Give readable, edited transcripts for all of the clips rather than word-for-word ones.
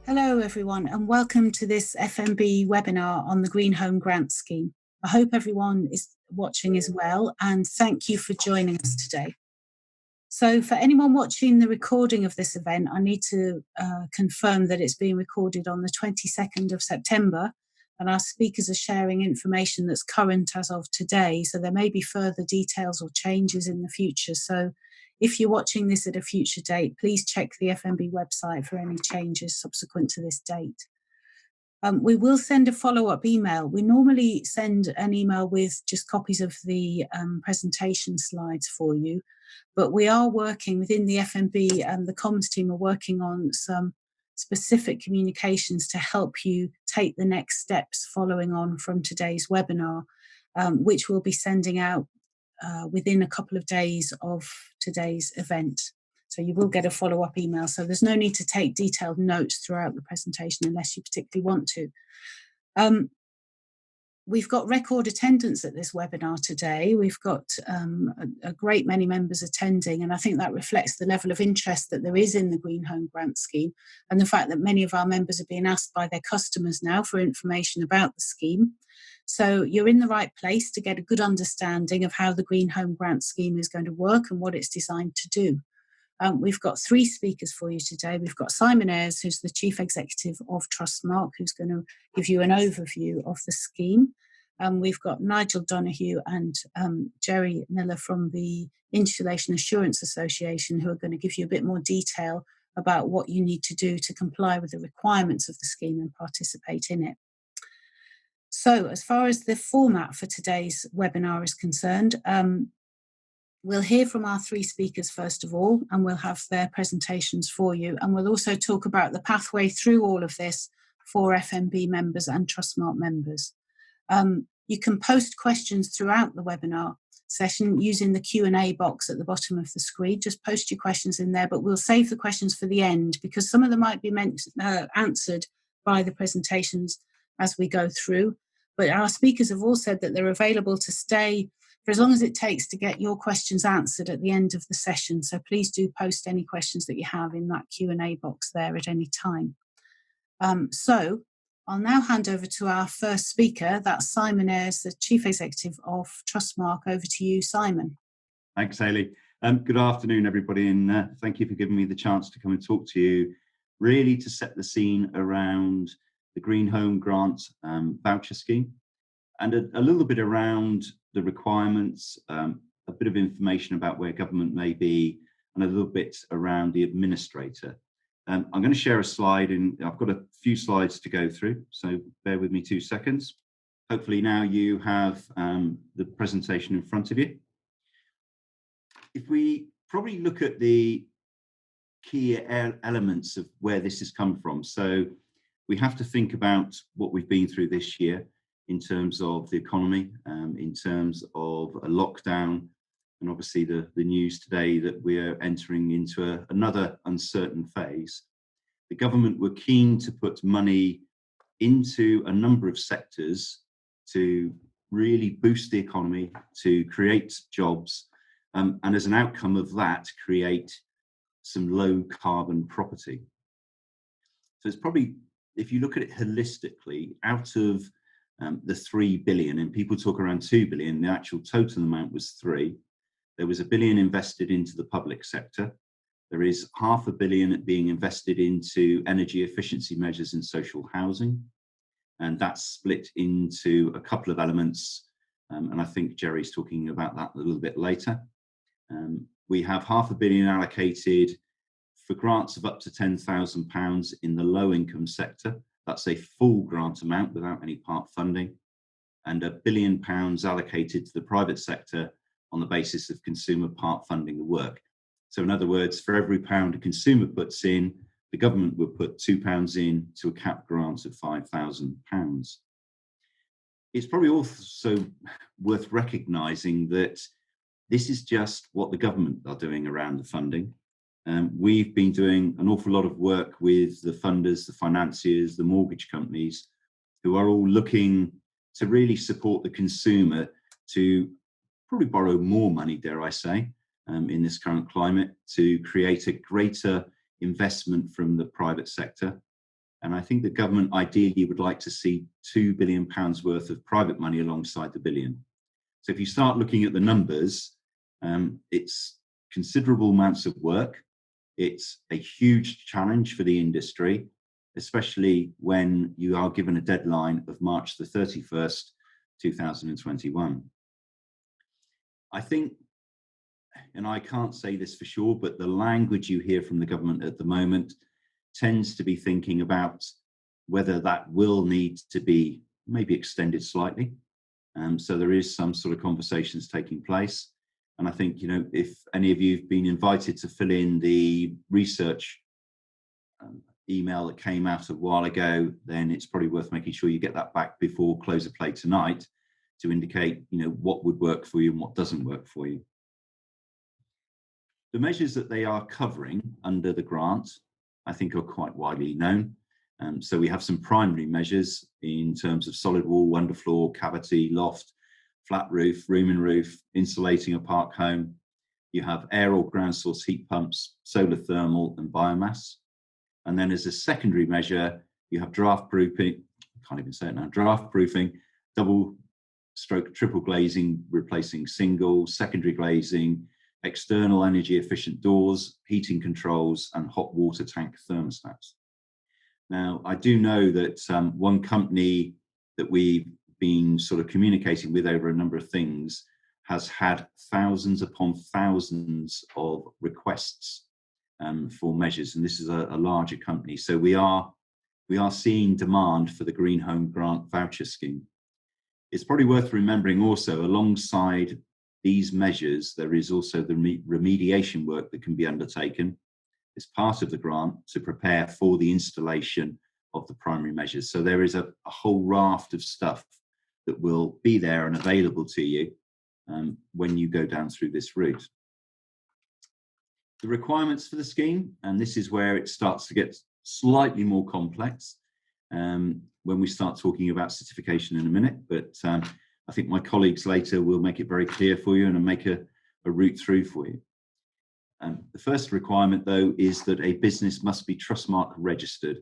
Hello everyone and welcome to this FMB webinar on the Green Home Grant Scheme. I hope everyone is watching as well and thank you for joining us today. So for anyone watching the recording of this event, I need to confirm that it's being recorded on the 22nd of September and our speakers are sharing information that's current as of today, so there may be further details or changes in the future. So if you're watching this at a future date, please check the FMB website for any changes subsequent to this date. We will send a follow-up email. We normally send an email with just copies of the presentation slides for you, but we are working within the FMB and the comms team are working on some specific communications to help you take the next steps following on from today's webinar, which we'll be sending out within a couple of days of today's event. So you will get a follow-up email. So there's no need to take detailed notes throughout the presentation unless you particularly want to. We've got record attendance at this webinar today. We've got a great many members attending, and I think that reflects the level of interest that there is in the Green Home Grant Scheme and the fact that many of our members are being asked by their customers now for information about the scheme. So you're in the right place to get a good understanding of how the Green Home Grant Scheme is going to work and what it's designed to do. We've got three speakers for you today. We've got Simon Ayres, who's the Chief Executive of Trustmark, who's going to give you an overview of the scheme. We've got Nigel Donoghue and Jerry Miller from the Insulation Assurance Association, who are going to give you a bit more detail about what you need to do to comply with the requirements of the scheme and participate in it. So as far as the format for today's webinar is concerned, we'll hear from our three speakers first of all, and we'll have their presentations for you. And we'll also talk about the pathway through all of this for FMB members and Trustmark members. You can post questions throughout the webinar session using the Q&A box at the bottom of the screen. Just post your questions in there, but we'll save the questions for the end because some of them might be answered by the presentations as we go through. But our speakers have all said that they're available to stay for as long as it takes to get your questions answered at the end of the session. So please do post any questions that you have in that Q&A box there at any time. So I'll now hand over to our first speaker. That's Simon Ayres, the Chief Executive of Trustmark. Over to you, Simon. Thanks, Hayley. Good afternoon, everybody, and thank you for giving me the chance to come and talk to you, really to set the scene around the Green Home Grant voucher scheme and a little bit around the requirements, a bit of information about where government may be, and a little bit around the administrator. I'm going to share a slide, and I've got a few slides to go through, so bear with me 2 seconds. Hopefully now you have the presentation in front of you. If we probably look at the key elements of where this has come from, so we have to think about what we've been through this year in terms of the economy, in terms of a lockdown, and obviously the news today that we're entering into another uncertain phase. The government were keen to put money into a number of sectors to really boost the economy, to create jobs, and as an outcome of that, create some low carbon property. So it's probably, if you look at it holistically, out of the 3 billion, and people talk around 2 billion, the actual total amount was 3. There was $1 billion invested into the public sector. There is $500 million being invested into energy efficiency measures in social housing. And that's split into a couple of elements. And I think Jerry's talking about that a little bit later. We have $500 million allocated for grants of up to £10,000 in the low income sector. That's a full grant amount without any part funding, and £1 billion allocated to the private sector on the basis of consumer part funding the work. So in other words, for every pound a consumer puts in, the government will put £2 in to a capped grant of £5,000. It's probably also worth recognising that this is just what the government are doing around the funding. We've been doing an awful lot of work with the funders, the financiers, the mortgage companies, who are all looking to really support the consumer to probably borrow more money, dare I say, in this current climate, to create a greater investment from the private sector. And I think the government ideally would like to see £2 billion worth of private money alongside the billion. So if you start looking at the numbers, it's considerable amounts of work. It's a huge challenge for the industry, especially when you are given a deadline of March the 31st, 2021. I think, and I can't say this for sure, but the language you hear from the government at the moment tends to be thinking about whether that will need to be maybe extended slightly. So there is some sort of conversations taking place. And I think, if any of you have been invited to fill in the research email that came out a while ago, then it's probably worth making sure you get that back before close of play tonight to indicate, what would work for you and what doesn't work for you. The measures that they are covering under the grant, I think, are quite widely known. So we have some primary measures in terms of solid wall, underfloor, cavity, loft, flat roof, room and roof, insulating a park home. You have air or ground source heat pumps, solar thermal and biomass. And then as a secondary measure, you have draft proofing, I can't even say it now, draft proofing, double stroke triple glazing, replacing single, secondary glazing, external energy efficient doors, heating controls and hot water tank thermostats. Now, I do know that one company that we've been sort of communicating with over a number of things has had thousands upon thousands of requests for measures, and this is a larger company. So we are seeing demand for the Green Home Grant voucher scheme. It's probably worth remembering also, alongside these measures, there is also the remediation work that can be undertaken as part of the grant to prepare for the installation of the primary measures. So there is a whole raft of stuff that will be there and available to you when you go down through this route. The requirements for the scheme, and this is where it starts to get slightly more complex when we start talking about certification in a minute, but I think my colleagues later will make it very clear for you and make a route through for you. The first requirement, though, is that a business must be Trustmark registered.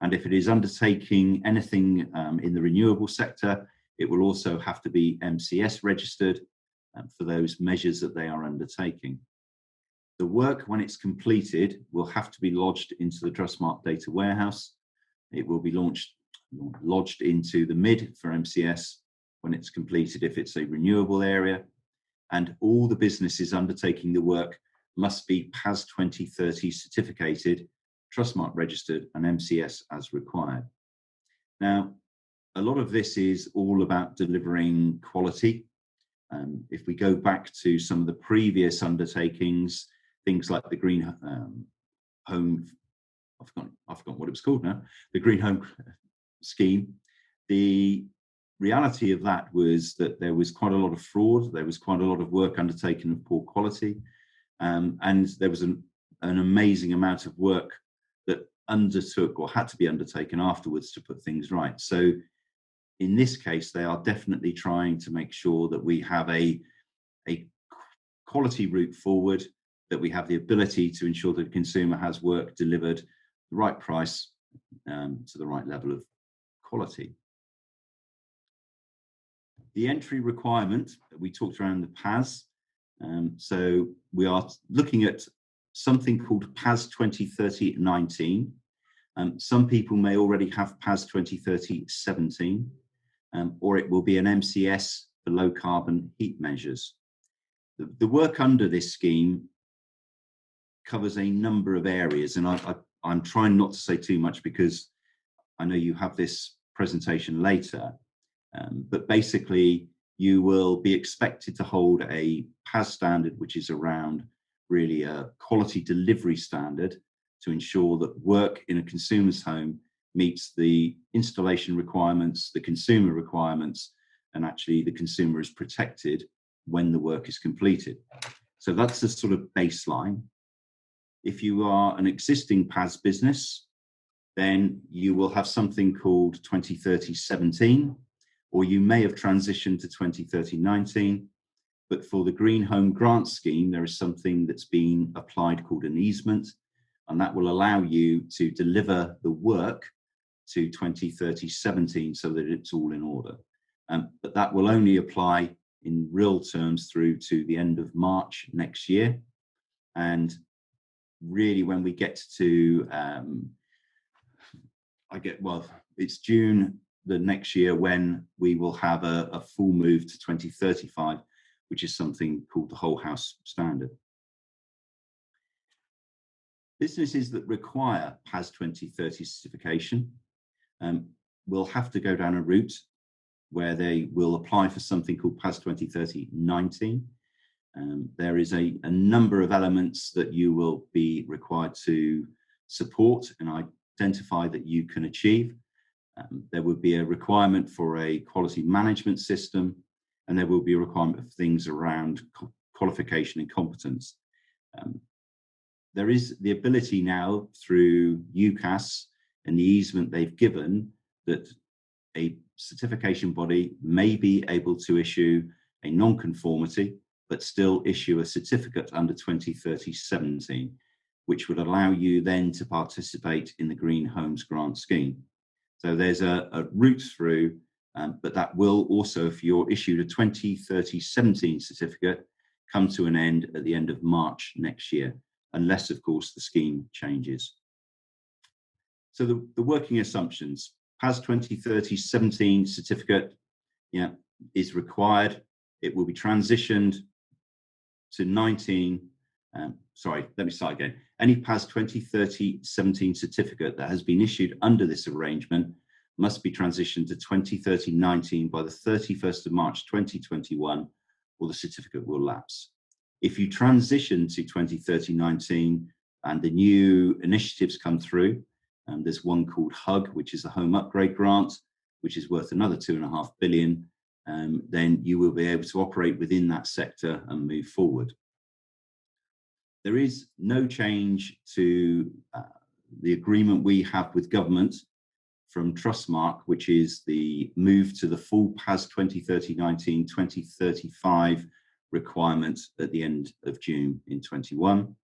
And if it is undertaking anything in the renewable sector, it will also have to be MCS registered for those measures that they are undertaking. The work, when it's completed, will have to be lodged into the Trustmark data warehouse. It will be lodged into the MID for MCS when it's completed if it's a renewable area. And all the businesses undertaking the work must be PAS 2030 certificated, Trustmark registered and MCS as required. Now, a lot of this is all about delivering quality. If we go back to some of the previous undertakings, things like the Green Home, I've forgotten what it was called now, the Green Home scheme, the reality of that was that there was quite a lot of fraud, there was quite a lot of work undertaken of poor quality, and there was an amazing amount of work that undertook or had to be undertaken afterwards to put things right. So in this case, they are definitely trying to make sure that we have a quality route forward, that we have the ability to ensure that the consumer has work delivered the right price to the right level of quality. The entry requirement that we talked around the PAS. So we are looking at something called PAS 2030-19. Some people may already have PAS 2030-17, or it will be an MCS for low carbon heat measures. The work under this scheme covers a number of areas, and I'm trying not to say too much because I know you have this presentation later, but basically you will be expected to hold a PAS standard, which is around really a quality delivery standard to ensure that work in a consumer's home meets the installation requirements, the consumer requirements, and actually the consumer is protected when the work is completed. So that's the sort of baseline. If you are an existing PAS business, then you will have something called 2030-17, or you may have transitioned to 2030-19. But for the Green Home Grant Scheme, there is something that's been applied called an easement, and that will allow you to deliver the work to 2030-17 so that it's all in order. But that will only apply in real terms through to the end of March next year. And really, when we get to, it's June the next year when we will have a full move to 2035, which is something called the whole house standard. Businesses that require PAS 2030 certification will have to go down a route where they will apply for something called PAS 2030-19. There is a number of elements that you will be required to support and identify that you can achieve. There would be a requirement for a quality management system, and there will be a requirement of things around qualification and competence. There is the ability now through UCAS and the easement they've given that a certification body may be able to issue a non-conformity, but still issue a certificate under 2030-17, which would allow you then to participate in the Green Homes Grant Scheme. So there's a route through, but that will also, if you're issued a 2030-17 certificate, come to an end at the end of March next year, unless, of course, the scheme changes. So the working assumptions, PAS 2030-17 certificate is required. It will be transitioned to 19, let me start again. Any PAS 2030-17 certificate that has been issued under this arrangement must be transitioned to 2030-19 by the 31st of March 2021, or the certificate will lapse. If you transition to 2030-19 and the new initiatives come through, there's one called HUG, which is the Home Upgrade Grant, which is worth another £2.5 billion, then you will be able to operate within that sector and move forward. There is no change to the agreement we have with government from Trustmark, which is the move to the full PAS 2030-19, 2035 requirement at the end of June in 21.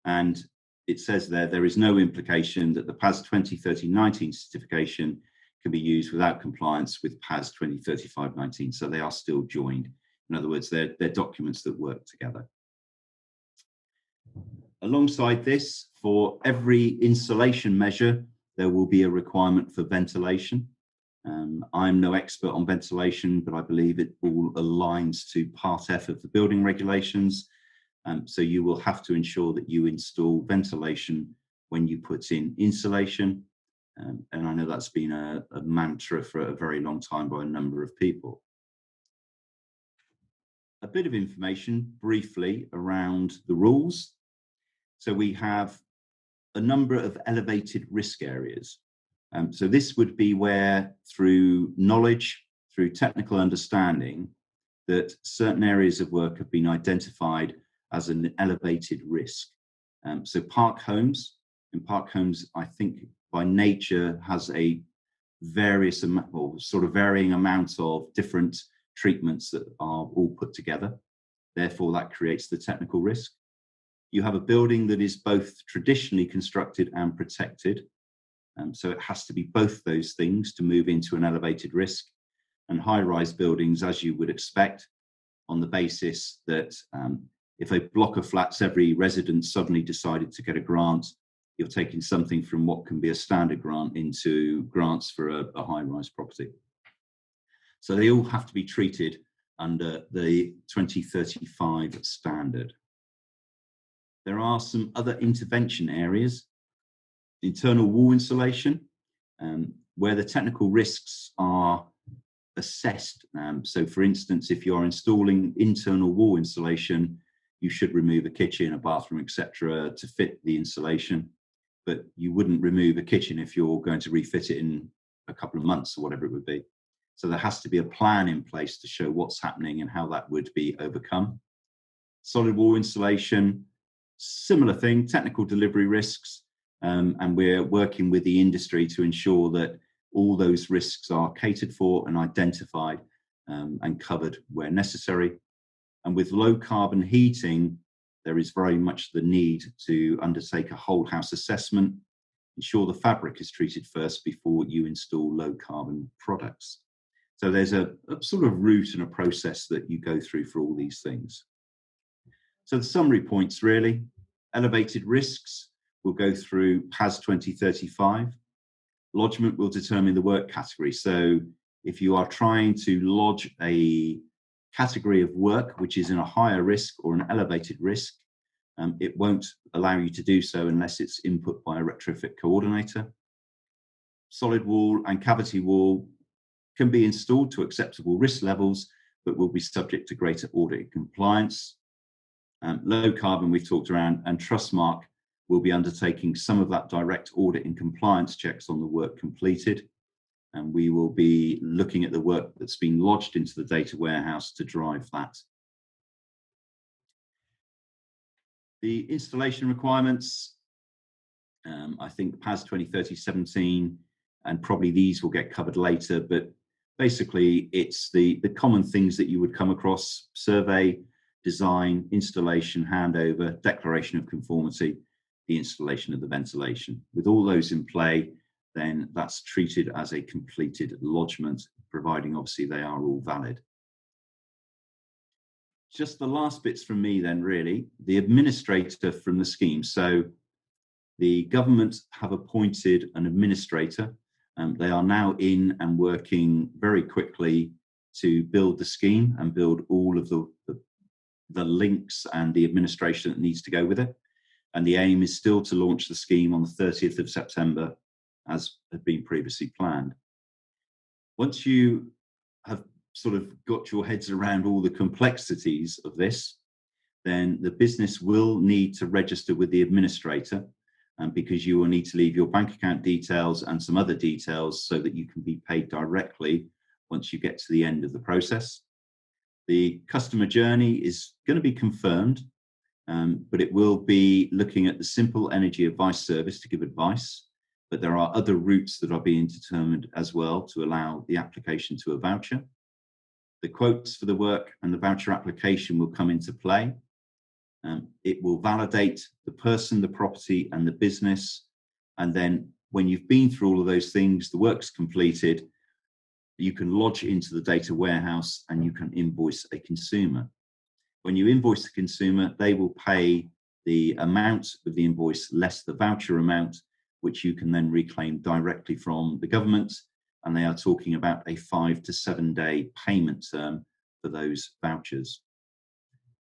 And it says there is no implication that the PAS 2030-19 certification can be used without compliance with PAS 2035-19. So they are still joined. In other words, they're documents that work together. Alongside this, for every insulation measure, there will be a requirement for ventilation. I'm no expert on ventilation, but I believe it all aligns to Part F of the building regulations. So you will have to ensure that you install ventilation when you put in insulation. And I know that's been a mantra for a very long time by a number of people. A bit of information briefly around the rules. So we have a number of elevated risk areas. So this would be where, through knowledge, through technical understanding, that certain areas of work have been identified as an elevated risk. So park homes, I think by nature has a varying amount of different treatments that are all put together. Therefore, that creates the technical risk. You have a building that is both traditionally constructed and protected. So it has to be both those things to move into an elevated risk. And high-rise buildings, as you would expect, on the basis that if a block of flats, every resident suddenly decided to get a grant, you're taking something from what can be a standard grant into grants for a high-rise property. So they all have to be treated under the 2035 standard. There are some other intervention areas. Internal wall insulation, where the technical risks are assessed. So for instance, if you're installing internal wall insulation, you should remove a kitchen, a bathroom, etc. to fit the insulation, but you wouldn't remove a kitchen if you're going to refit it in a couple of months or whatever it would be. So there has to be a plan in place to show what's happening and how that would be overcome. Solid wall insulation, similar thing, technical delivery risks, and we're working with the industry to ensure that all those risks are catered for and identified and covered where necessary. And with low carbon heating, there is very much the need to undertake a whole house assessment. ensure the fabric is treated first before you install low carbon products. So there's a sort of route and a process that you go through for all these things. So the summary points really: elevated risks will go through PAS 2035. Lodgement will determine the work category. So if you are trying to lodge a category of work which is in a higher risk or an elevated risk, it won't allow you to do so unless it's input by a retrofit coordinator. Solid wall and cavity wall can be installed to acceptable risk levels, but will be subject to greater audit compliance. Low carbon we've talked around, and Trustmark will be undertaking some of that direct audit and compliance checks on the work completed. And we will be looking at the work that's been lodged into the data warehouse to drive that. The installation requirements, I think PAS 2030-17, and probably these will get covered later, but basically it's the common things that you would come across: survey, design, installation, handover, declaration of conformity, the installation of the ventilation. With all those in play, then that's treated as a completed lodgement, providing obviously they are all valid. Just the last bits from me then, really, the administrator from the scheme. So the government have appointed an administrator. They are now in and working very quickly to build the scheme and build all of the links and the administration that needs to go with it. And the aim is still to launch the scheme on the 30th of September, as had been previously planned. Once you have sort of got your heads around all the complexities of this, then the business will need to register with the administrator, because you will need to leave your bank account details and some other details so that you can be paid directly once you get to the end of the process. The customer journey is going to be confirmed, but it will be looking at the simple energy advice service to give advice. But there are other routes that are being determined as well to allow the application to a voucher. The quotes for the work and the voucher application will come into play. It will validate the person, the property, and the business. And then when you've been through all of those things, the work's completed, you can lodge into the data warehouse and you can invoice a consumer. When you invoice the consumer, they will pay the amount of the invoice less the voucher amount, which you can then reclaim directly from the government. And they are talking about a 5 to 7 day payment term for those vouchers.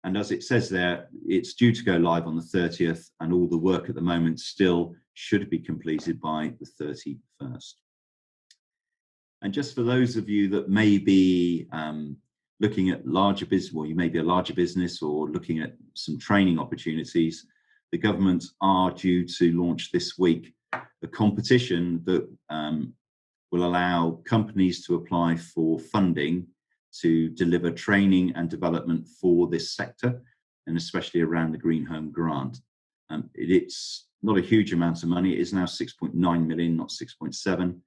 And as it says there, it's due to go live on the 30th, and all the work at the moment still should be completed by the 31st. And just for those of you that may be looking at larger business, or you may be a larger business or looking at some training opportunities, the government are due to launch this week a competition that will allow companies to apply for funding to deliver training and development for this sector, and especially around the Green Home Grant. It's not a huge amount of money. It is now 6.9 million, not 6.7.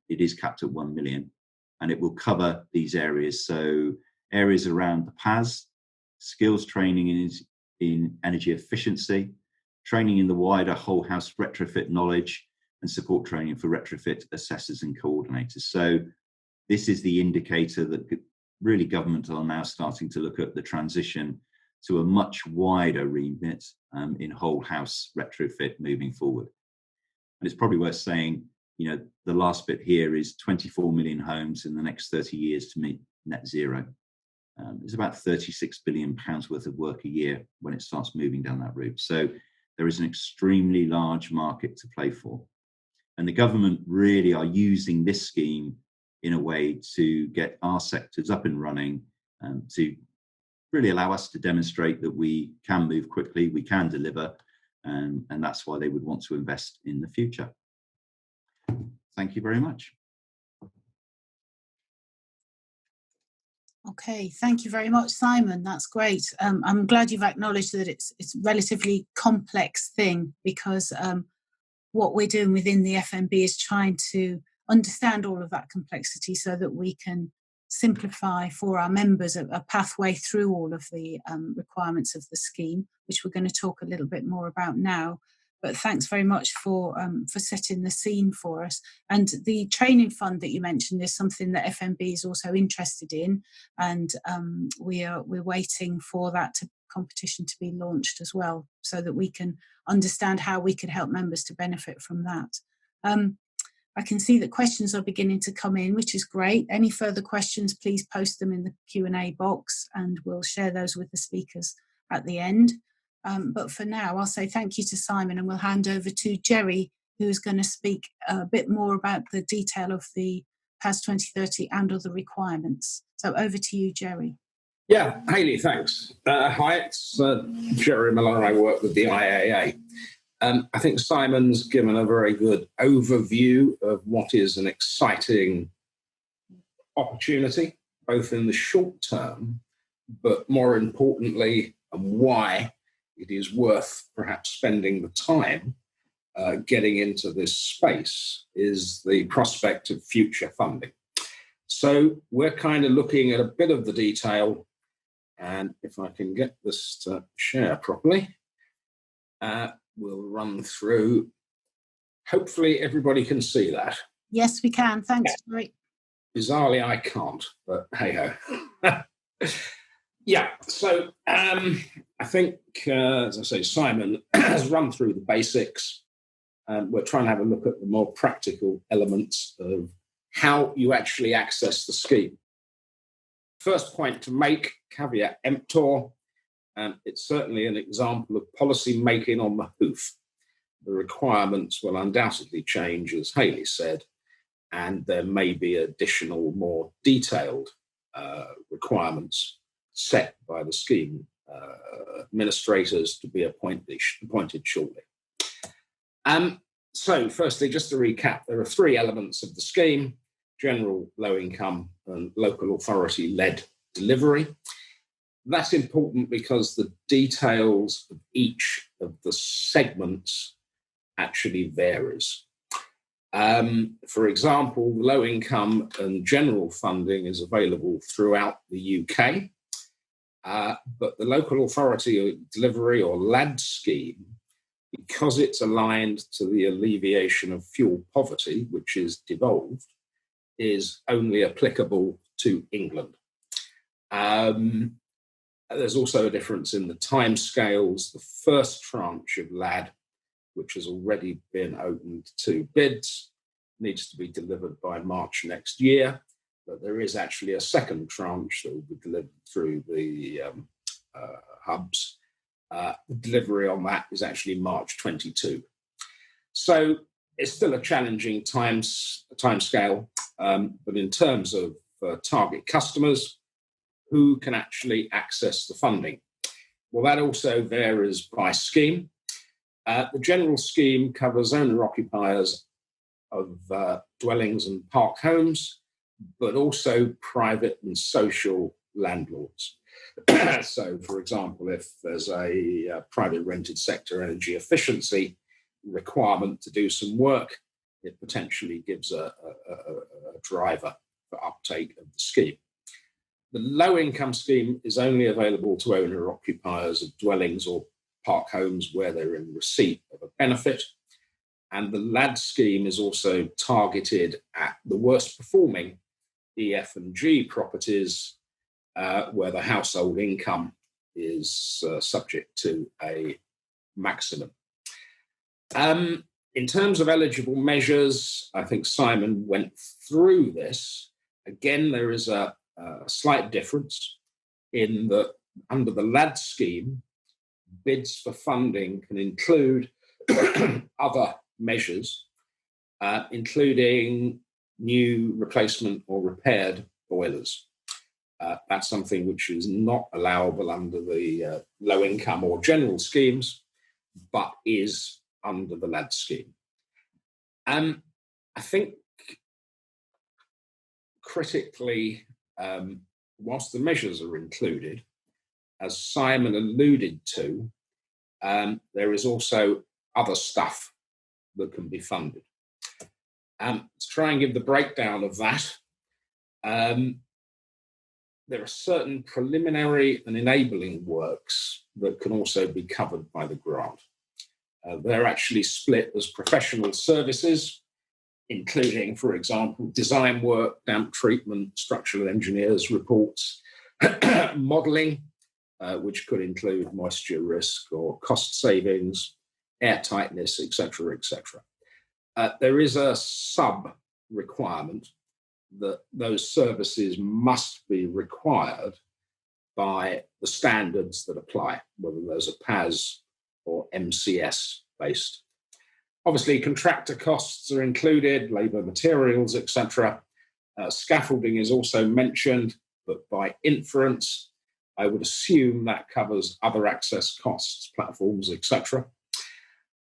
It is capped at 1 million, and it will cover these areas. So areas around the PAS, skills training in energy efficiency, training in the wider whole house retrofit knowledge, and support training for retrofit assessors and coordinators. So this is the indicator that really government are now starting to look at the transition to a much wider remit in whole house retrofit moving forward. And it's probably worth saying, you know, the last bit here is 24 million homes in the next 30 years to meet net zero. It's about 36 billion pounds worth of work a year when it starts moving down that route. So there is an extremely large market to play for. And the government really are using this scheme in a way to get our sectors up and running, to really allow us to demonstrate that we can move quickly, we can deliver, and that's why they would want to invest in the future. Thank you very much. Okay, thank you very much, Simon. That's great. I'm glad you've acknowledged that it's a relatively complex thing, because what we're doing within the FMB is trying to understand all of that complexity so that we can simplify for our members a pathway through all of the requirements of the scheme, which we're going to talk a little bit more about now. But thanks very much for setting the scene for us. And the training fund that you mentioned is something that FMB is also interested in, and we're waiting for that competition to be launched as well, so that we can understand how we could help members to benefit from that. I can see that questions are beginning to come in, which is great. Any further questions, please post them in the Q&A box, and we'll share those with the speakers at the end. But for now, I'll say thank you to Simon, and we'll hand over to Jerry, who is going to speak a bit more about the detail of the PAS 2030 and other requirements. So over to you, Jerry. Yeah, Hayley, thanks. Hi, it's Jerry Miller. I work with the IAA. I think Simon's given a very good overview of what is an exciting opportunity, both in the short term, but more importantly, and why it is worth perhaps spending the time getting into this space is the prospect of future funding. So we're kind of looking at a bit of the detail, and if I can get this to share properly, we'll run through. Hopefully everybody can see that. Yes, we can. Thanks, Jerry. Bizarrely, I can't, but hey-ho. Yeah, so I think, as I say, Simon has run through the basics. We're trying to have a look at the more practical elements of how you actually access the scheme. First point to make, caveat emptor, it's certainly an example of policy making on the hoof. The requirements will undoubtedly change, as Hayley said, and there may be additional, more detailed requirements set by the scheme administrators to be appointed shortly. So firstly, just to recap, there are three elements of the scheme: general, low income, and local authority-led delivery. That's important because the details of each of the segments actually varies. For example, low income and general funding is available throughout the UK, but the local authority delivery or LAD scheme, because it's aligned to the alleviation of fuel poverty, which is devolved, is only applicable to England. There's also a difference in the timescales. The first tranche of LAD, which has already been opened to bids, needs to be delivered by March next year, but there is actually a second tranche that will be delivered through the hubs. The delivery on that is actually March 22. So it's still a challenging timescale, but in terms of target customers, who can actually access the funding? Well, that also varies by scheme. The general scheme covers owner-occupiers of dwellings and park homes, but also private and social landlords. So, for example, if there's a private rented sector energy efficiency requirement to do some work, it potentially gives a driver for uptake of the scheme. The low-income scheme is only available to owner-occupiers of dwellings or park homes where they're in receipt of a benefit. And the LAD scheme is also targeted at the worst performing EF and G properties where the household income is subject to a maximum. In terms of eligible measures, I think Simon went through this. Again, there is a slight difference in that under the LAD scheme, bids for funding can include other measures, including new replacement or repaired boilers. That's something which is not allowable under the low income or general schemes, but is under the LAD scheme. I think critically, whilst the measures are included, as Simon alluded to, there is also other stuff that can be funded. To try and give the breakdown of that, there are certain preliminary and enabling works that can also be covered by the grant. They're actually split as professional services, including, for example, design work, damp treatment, structural engineers reports, modelling, which could include moisture risk or cost savings, air tightness, etc., etc. There is a sub-requirement that those services must be required by the standards that apply, whether those are PAS or MCS based. Obviously, contractor costs are included, labour, materials, etc. Scaffolding is also mentioned, but by inference, I would assume that covers other access costs, platforms, etc.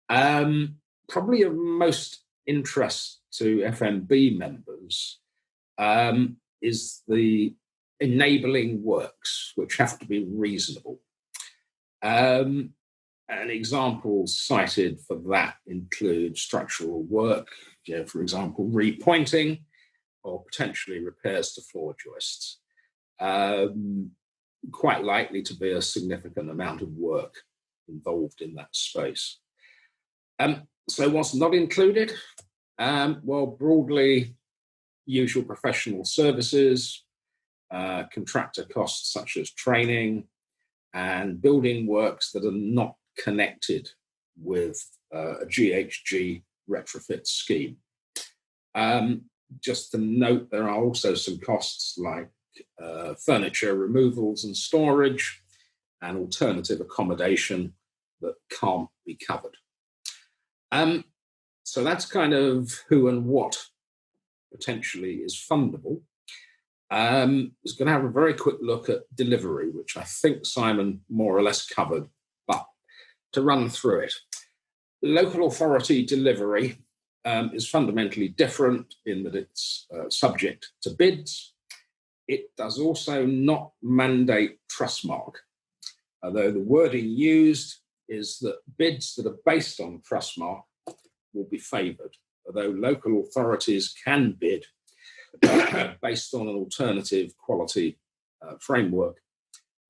Probably of most interest to FMB members is the enabling works, which have to be reasonable. And examples cited for that include structural work, for example, repointing or potentially repairs to floor joists. Quite likely to be a significant amount of work involved in that space. So what's not included? Well, broadly, usual professional services, contractor costs such as training, and building works that are not connected with a GHG retrofit scheme. Just to note, there are also some costs like furniture removals and storage and alternative accommodation that can't be covered. So that's kind of who and what potentially is fundable. I was going to have a very quick look at delivery, which I think Simon more or less covered, but to run through it. Local authority delivery is fundamentally different in that it's subject to bids. It does also not mandate Trustmark, although the wording used is that bids that are based on Trustmark will be favoured, although local authorities can bid based on an alternative quality framework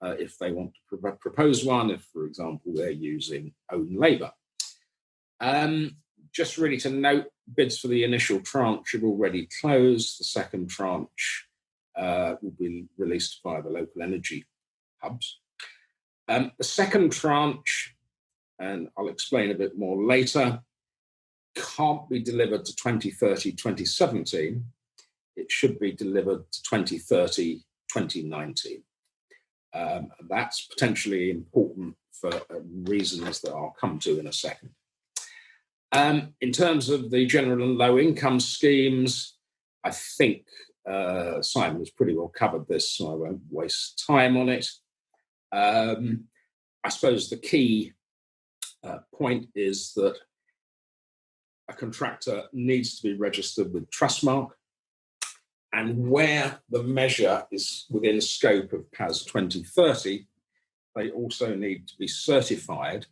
if they want to propose one, if, for example, they're using own labour. Just really to note, bids for the initial tranche have already closed. The second tranche will be released via the local energy hubs. The second tranche, and I'll explain a bit more later, can't be delivered to 2030, 2017. It should be delivered to 2030, 2019. That's potentially important for reasons that I'll come to in a second. In terms of the general and low income schemes, I think Simon has pretty well covered this, so I won't waste time on it. I suppose the key point is that a contractor needs to be registered with Trustmark, and where the measure is within scope of PAS 2030, they also need to be certified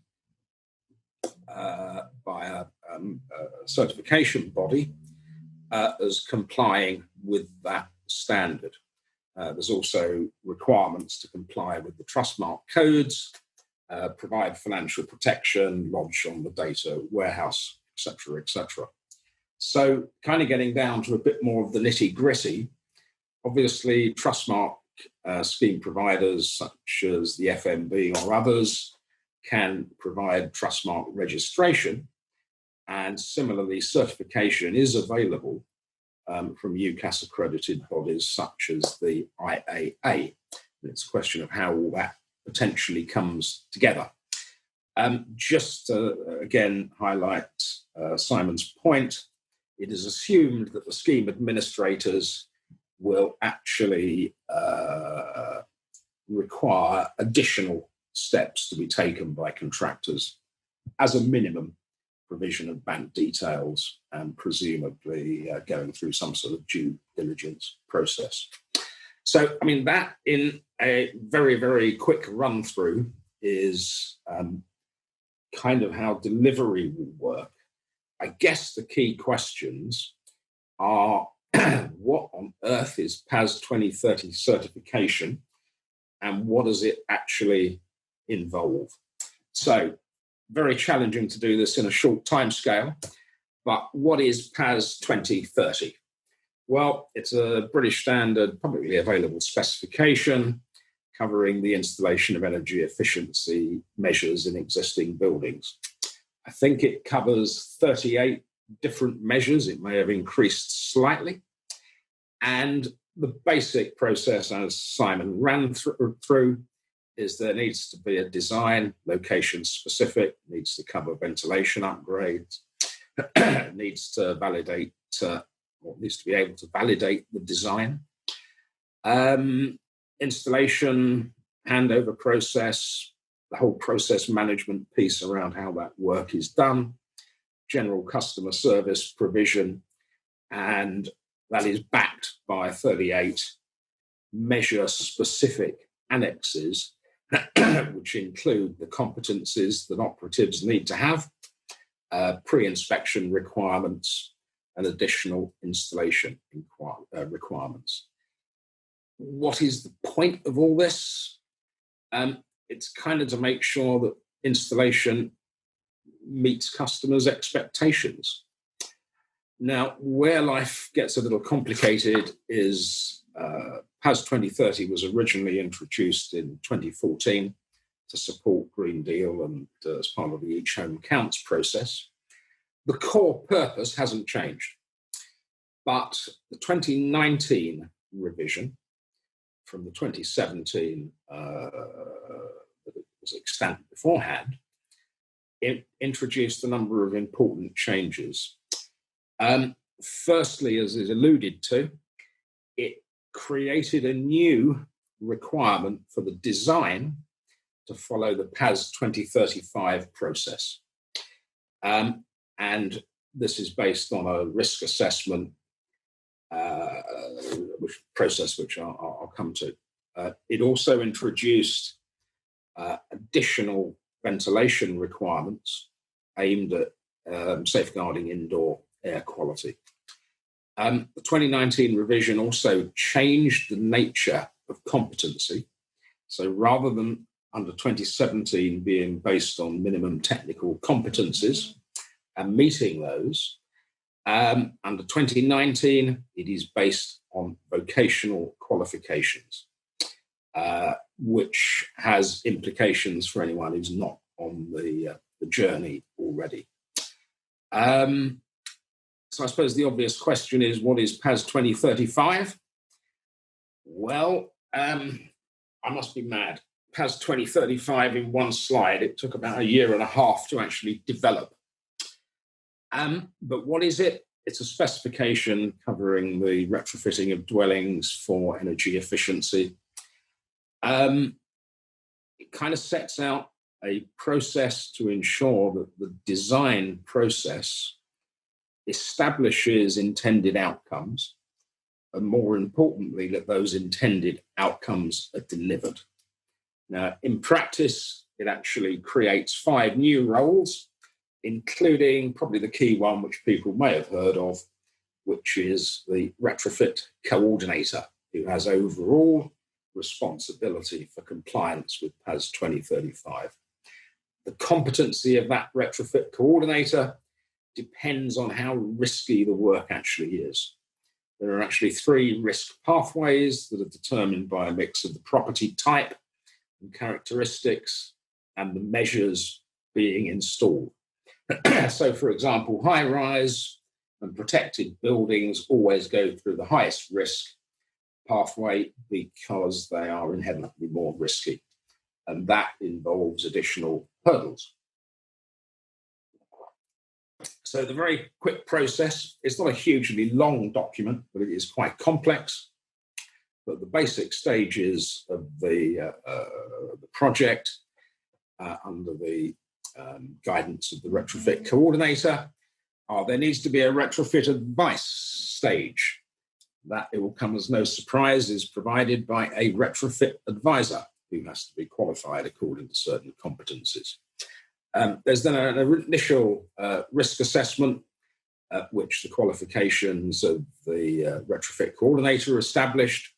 by a certification body as complying with that standard. There's also requirements to comply with the Trustmark codes, provide financial protection, lodge on the data warehouse, etc., etc. So kind of getting down to a bit more of the nitty-gritty, obviously Trustmark scheme providers such as the FMB or others can provide Trustmark registration, and similarly certification is available from UCAS accredited bodies such as the IAA. And it's a question of how all that potentially comes together. Just to again highlight Simon's point, it is assumed that the scheme administrators will actually require additional steps to be taken by contractors, as a minimum provision of bank details and presumably going through some sort of due diligence process. So, I mean, that in a very, very quick run through is kind of how delivery will work. I guess the key questions are what on earth is PAS 2030 certification and what does it actually involve? So very challenging to do this in a short time scale. But what is PAS 2030? Well, it's a British standard, publicly available specification covering the installation of energy efficiency measures in existing buildings. I think it covers 38 different measures. It may have increased slightly. And the basic process, as Simon ran through, is there needs to be a design, location specific, needs to cover ventilation upgrades, needs to validate, or needs to be able to validate the design. Installation, handover process, the whole process management piece around how that work is done, general customer service provision, and that is backed by 38 measure-specific annexes, which include the competencies that operatives need to have, pre-inspection requirements, and additional installation requirements. What is the point of all this? It's kind of to make sure that installation meets customers' expectations. Now, where life gets a little complicated is PAS 2030 was originally introduced in 2014 to support Green Deal and as part of the Each Home Counts process. The core purpose hasn't changed, but the 2019 revision from the 2017 that was extant beforehand, it introduced a number of important changes. Firstly, as is alluded to, it created a new requirement for the design to follow the PAS 2035 process. And this is based on a risk assessment which I'll come to. It also introduced additional ventilation requirements aimed at safeguarding indoor air quality. The 2019 revision also changed the nature of competency. So rather than under 2017 being based on minimum technical competencies and meeting those, under 2019, it is based on vocational qualifications, which has implications for anyone who's not on the journey already. So I suppose the obvious question is, what is PAS 2035? Well, I must be mad. PAS 2035 in one slide, it took about a year and a half to actually develop. But what is it? It's a specification covering the retrofitting of dwellings for energy efficiency. It kind of sets out a process to ensure that the design process establishes intended outcomes, and more importantly, that those intended outcomes are delivered. Now, in practice, it actually creates 5 new roles, including probably the key one, which people may have heard of, which is the retrofit coordinator, who has overall responsibility for compliance with PAS 2035. The competency of that retrofit coordinator depends on how risky the work actually is. There are actually 3 risk pathways that are determined by a mix of the property type and characteristics and the measures being installed. So, for example, high-rise and protected buildings always go through the highest risk pathway because they are inherently more risky, and that involves additional hurdles. So the very quick process, it's not a hugely long document, but it is quite complex. But the basic stages of the project under the guidance of the retrofit coordinator are there needs to be a retrofit advice stage. That, it will come as no surprise, is provided by a retrofit advisor who has to be qualified according to certain competencies. There's then an initial risk assessment, which the qualifications of the retrofit coordinator are established.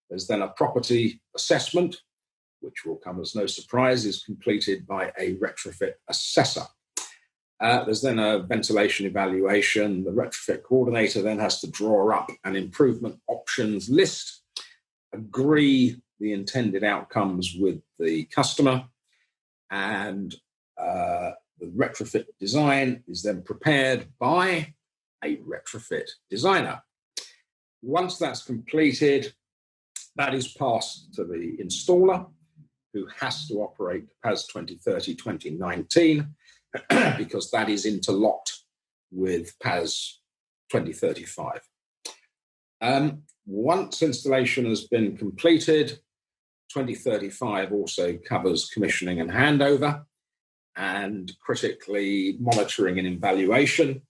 There's then a property assessment, which will come as no surprise, is completed by a retrofit assessor. There's then a ventilation evaluation. The retrofit coordinator then has to draw up an improvement options list, agree the intended outcomes with the customer, and the retrofit design is then prepared by a retrofit designer. Once that's completed, that is passed to the installer, who has to operate PAS 2030-2019, because that is interlocked with PAS 2035. Once installation has been completed, 2035 also covers commissioning and handover, and critically monitoring and evaluation,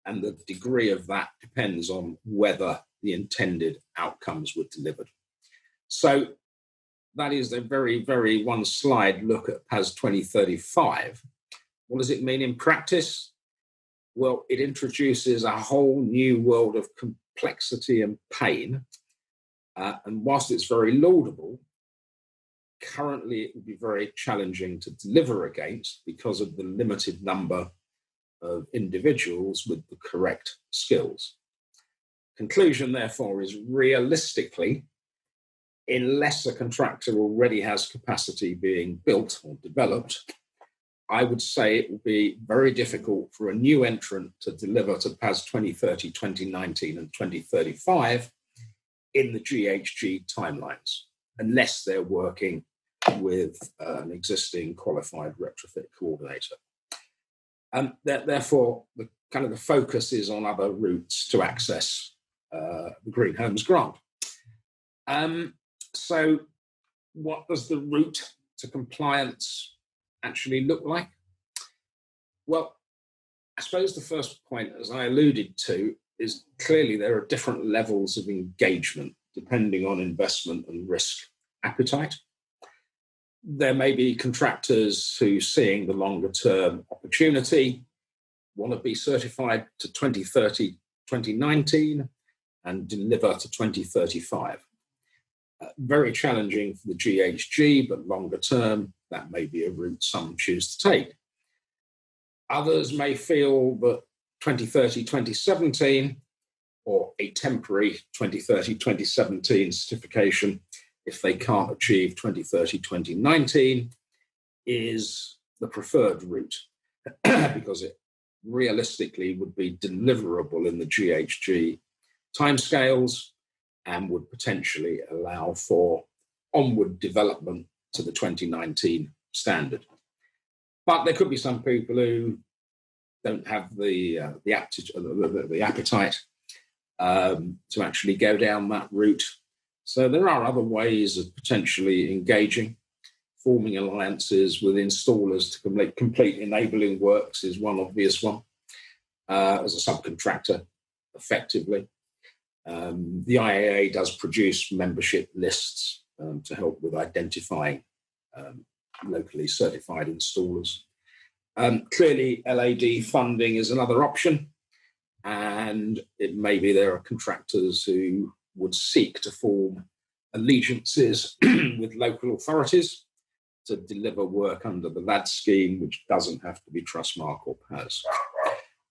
and the degree of that depends on whether the intended outcomes were delivered. So that is a very, very one slide look at PAS 2035. What does it mean in practice? Well, it introduces a whole new world of complexity and pain. And whilst it's very laudable, currently it would be very challenging to deliver against because of the limited number of individuals with the correct skills. Conclusion, therefore, is realistically, unless a contractor already has capacity being built or developed, I would say it will be very difficult for a new entrant to deliver to PAS 2030, 2019 and 2035 in the GHG timelines, unless they're working with an existing qualified retrofit coordinator. Therefore, the focus is on other routes to access the Green Homes Grant. So what does the route to compliance actually look like? Well, I suppose the first point, as I alluded to, is clearly there are different levels of engagement depending on investment and risk appetite. There may be contractors who, seeing the longer term opportunity, want to be certified to 2030, 2019 and deliver to 2035. Very challenging for the GHG, but longer term, that may be a route some choose to take. Others may feel that 2030, 2017, or a temporary 2030, 2017 certification, if they can't achieve 2030, 2019, is the preferred route because it realistically would be deliverable in the GHG timescales and would potentially allow for onward development to the 2019 standard. But there could be some people who don't have the appetite to actually go down that route. So there are other ways of potentially engaging. Forming alliances with installers to complete enabling works is one obvious one, as a subcontractor, effectively. The IAA does produce membership lists to help with identifying locally certified installers. Clearly, LAD funding is another option, and it may be there are contractors who would seek to form allegiances with local authorities to deliver work under the LAD scheme, which doesn't have to be Trustmark or PAS.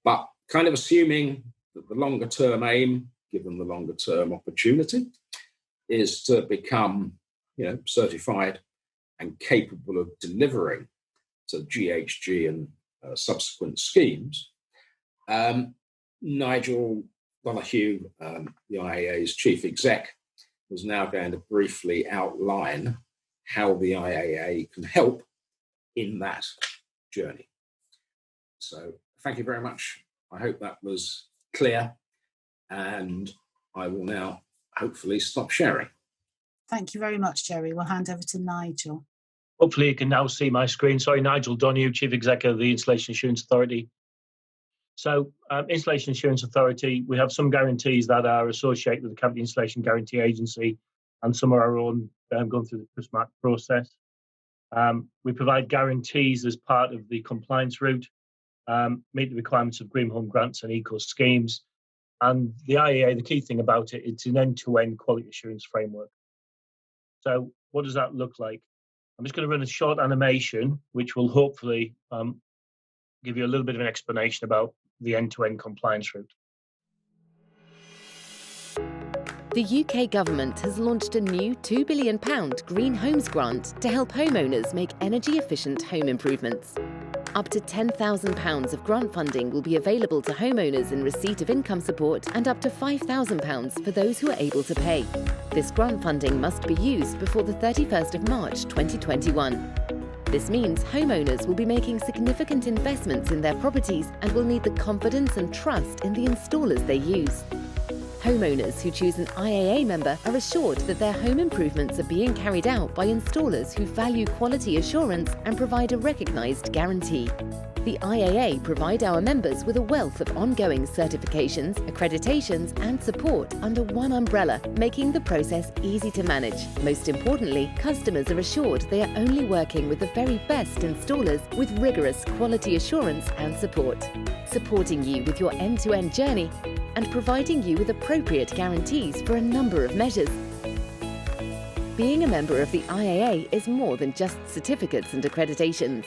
But kind of assuming that the longer term aim, given the longer term opportunity, is to become, certified and capable of delivering to GHG and subsequent schemes. Nigel Donahue, the IAA's chief exec, was now going to briefly outline how the IAA can help in that journey. So thank you very much. I hope that was clear, and I will now hopefully stop sharing. Thank you very much, Jerry. We'll hand over to Nigel. Hopefully you can now see my screen. Sorry, Nigel Donahue, Chief Executive of the Installation Assurance Authority. So Installation Assurance Authority, we have some guarantees that are associated with the County Installation Guarantee Agency, and some are our own going through the Trustmark process. We provide guarantees as part of the compliance route, meet the requirements of Green Home Grants and Eco schemes. And the IAA, the key thing about it, it's an end-to-end quality assurance framework. So what does that look like? I'm just going to run a short animation, which will hopefully give you a little bit of an explanation about the end-to-end compliance route. The UK government has launched a new £2 billion Green Homes grant to help homeowners make energy-efficient home improvements. Up to £10,000 of grant funding will be available to homeowners in receipt of income support, and up to £5,000 for those who are able to pay. This grant funding must be used before the 31st of March 2021. This means homeowners will be making significant investments in their properties and will need the confidence and trust in the installers they use. Homeowners who choose an IAA member are assured that their home improvements are being carried out by installers who value quality assurance and provide a recognised guarantee. The IAA provide our members with a wealth of ongoing certifications, accreditations and support under one umbrella, making the process easy to manage. Most importantly, customers are assured they are only working with the very best installers with rigorous quality assurance and support, supporting you with your end-to-end journey and providing you with appropriate guarantees for a number of measures. Being a member of the IAA is more than just certificates and accreditations.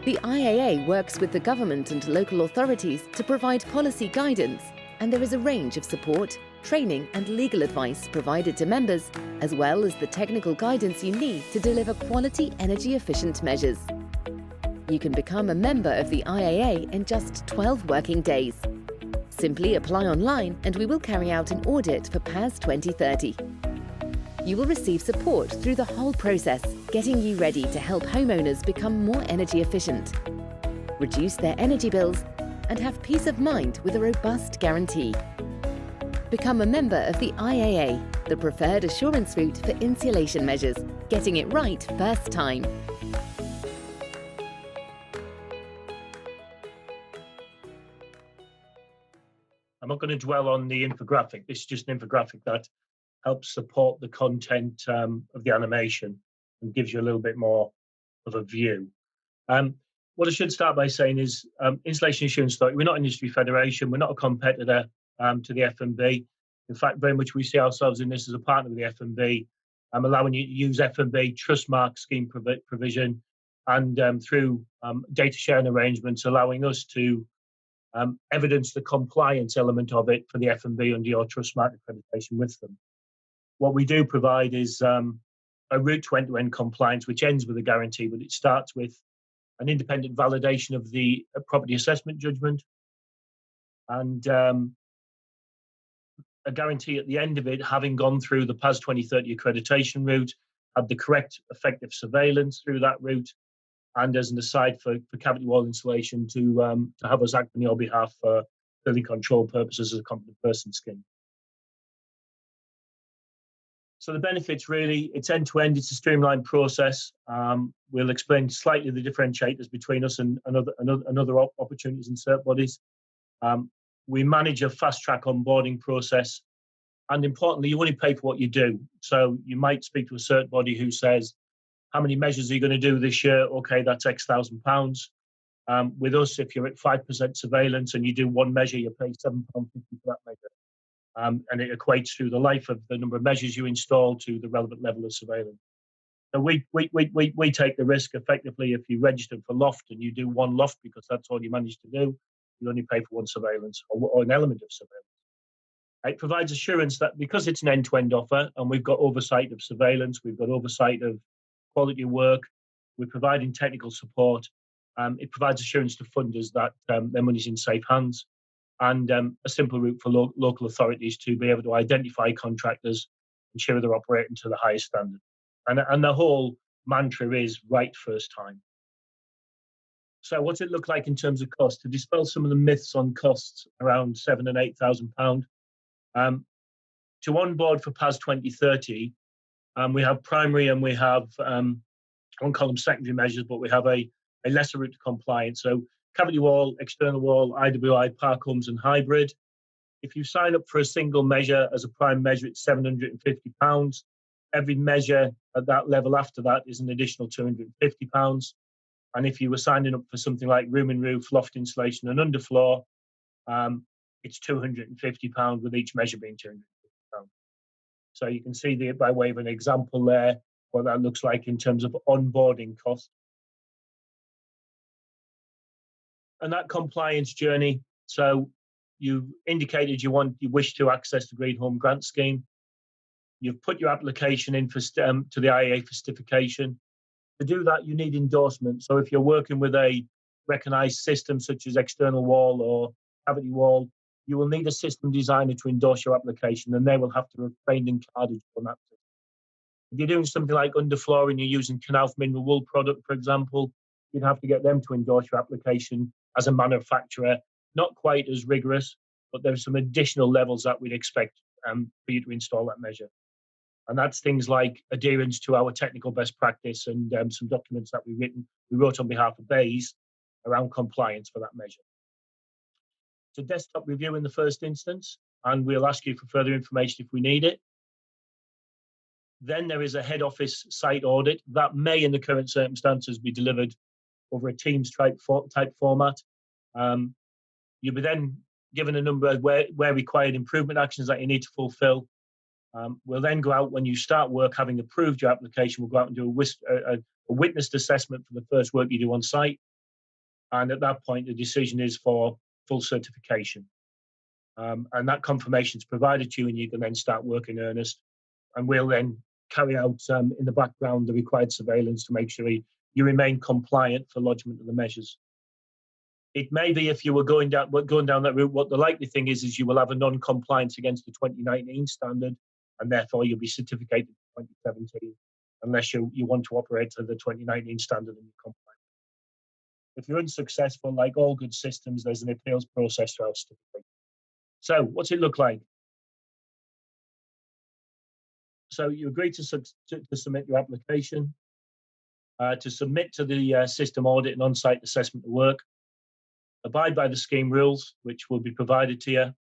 The IAA works with the government and local authorities to provide policy guidance, and there is a range of support, training and legal advice provided to members, as well as the technical guidance you need to deliver quality energy-efficient measures. You can become a member of the IAA in just 12 working days. Simply apply online and we will carry out an audit for PAS 2030. You will receive support through the whole process, getting you ready to help homeowners become more energy efficient, reduce their energy bills, and have peace of mind with a robust guarantee. Become a member of the IAA, the preferred assurance route for insulation measures, getting it right first time. I'm not going to dwell on the infographic. This is just an infographic that helps support the content of the animation and gives you a little bit more of a view. What I should start by saying is Installation Insurance Authority, we're not an industry federation, we're not a competitor to the FMB. In fact, very much we see ourselves in this as a partner with the FMB, allowing you to use FMB Trustmark scheme provision and through data sharing arrangements, allowing us to evidence the compliance element of it for the FMB under your Trustmark accreditation with them. What we do provide is a route to end-to-end compliance, which ends with a guarantee, but it starts with an independent validation of the property assessment judgment and a guarantee at the end of it, having gone through the PAS 2030 accreditation route, had the correct effective surveillance through that route, and as an aside for cavity wall insulation to have us act on your behalf for building control purposes as a competent person scheme. So the benefits really, it's end-to-end, it's a streamlined process. We'll explain slightly the differentiators between us and other opportunities in cert bodies. We manage a fast-track onboarding process. And importantly, you only pay for what you do. So you might speak to a cert body who says, how many measures are you going to do this year? Okay, that's X £1,000. With us, if you're at 5% surveillance and you do one measure, you pay £7.50 for that measure. And it equates through the life of the number of measures you install to the relevant level of surveillance. So we take the risk effectively. If you register for loft and you do one loft because that's all you manage to do, you only pay for one surveillance or an element of surveillance. It provides assurance that because it's an end-to-end offer and we've got oversight of surveillance, we've got oversight of quality of work, we're providing technical support, it provides assurance to funders that their money's in safe hands, and a simple route for local authorities to be able to identify contractors, ensure they're operating to the highest standard. And the whole mantra is right first time. So what's it look like in terms of cost? To dispel some of the myths on costs around £7,000 and £8,000, to onboard for PAS 2030, we have primary and we have, I won't call them secondary measures, but we have a lesser route to compliance. So cavity wall, external wall, IWI, park homes and hybrid. If you sign up for a single measure as a prime measure, it's £750. Every measure at that level after that is an additional £250. And if you were signing up for something like room and roof, loft insulation and underfloor, it's £250 with each measure being £250. So you can see by way of an example there, what that looks like in terms of onboarding costs. And that compliance journey, so you indicated you wish to access the Green Home Grant Scheme. You've put your application in for to the IEA for certification. To do that, you need endorsement. So if you're working with a recognised system such as external wall or cavity wall, you will need a system designer to endorse your application, and they will have to have trained and carded on that. If you're doing something like underfloor and you're using Knauf mineral wool product, for example, you'd have to get them to endorse your application as a manufacturer. Not quite as rigorous, but there's some additional levels that we'd expect for you to install that measure. And that's things like adherence to our technical best practice and some documents that we wrote on behalf of BAYS around compliance for that measure. It's a desktop review in the first instance, and we'll ask you for further information if we need it. Then there is a head office site audit that may, in the current circumstances, be delivered over a Teams type format. You'll be then given a number of where required improvement actions that you need to fulfill. We'll then go out when you start work, having approved your application, we'll go out and do a witnessed assessment for the first work you do on site. And at that point, the decision is for full certification. And that confirmation is provided to you, and you can then start work in earnest. And we'll then carry out in the background the required surveillance to make sure you remain compliant for lodgement of the measures. It may be, if you were going down that route, what the likely thing is you will have a non-compliance against the 2019 standard, and therefore you'll be certificated in 2017, unless you want to operate to the 2019 standard and you're compliant. If you're unsuccessful, like all good systems, there's an appeals process for our certificate. So what's it look like? So you agree to submit your application, to submit to the system audit and on-site assessment of work, abide by the scheme rules, which will be provided to you.